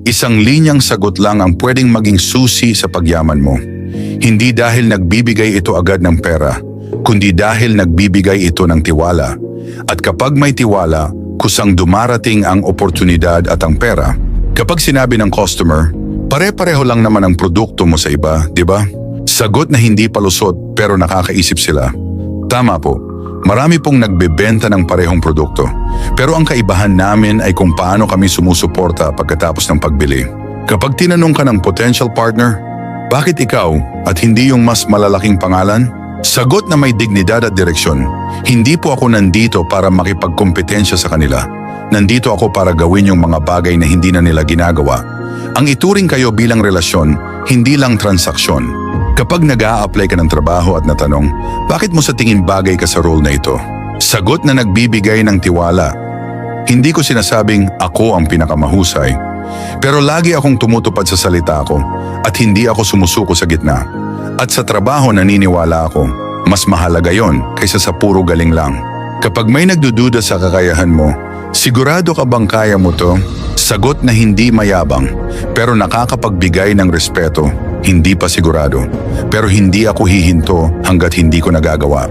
Isang linyang sagot lang ang pwedeng maging susi sa pagyaman mo. Hindi dahil nagbibigay ito agad ng pera, kundi dahil nagbibigay ito ng tiwala. At kapag may tiwala, kusang dumarating ang oportunidad at ang pera. Kapag sinabi ng customer, pare-pareho lang naman ang produkto mo sa iba, di ba? Sagot na hindi palusot pero nakakaisip sila. Tama po, marami pong nagbebenta ng parehong produkto. Pero ang kaibahan namin ay kung paano kami sumusuporta pagkatapos ng pagbili. Kapag tinanong ka ng potential partner, bakit ikaw at hindi yung mas malalaking pangalan? Sagot na may dignidad at direksyon. Hindi po ako nandito para makipagkompetensya sa kanila. Nandito ako para gawin yung mga bagay na hindi na nila ginagawa. Ang ituring kayo bilang relasyon, hindi lang transaksyon. Kapag nag-a-apply ka ng trabaho at natanong, bakit mo sa tingin bagay ka sa role na ito? Sagot na nagbibigay ng tiwala. Hindi ko sinasabing ako ang pinakamahusay. Pero lagi akong tumutupad sa salita ko at hindi ako sumusuko sa gitna. At sa trabaho naniniwala ako, mas mahalaga yon kaysa sa puro galing lang. Kapag may nagdududa sa kakayahan mo, sigurado ka bang kaya mo to? Sagot na hindi mayabang, pero nakakapagbigay ng respeto. Hindi pa sigurado, pero hindi ako hihinto hanggat hindi ko nagagawa.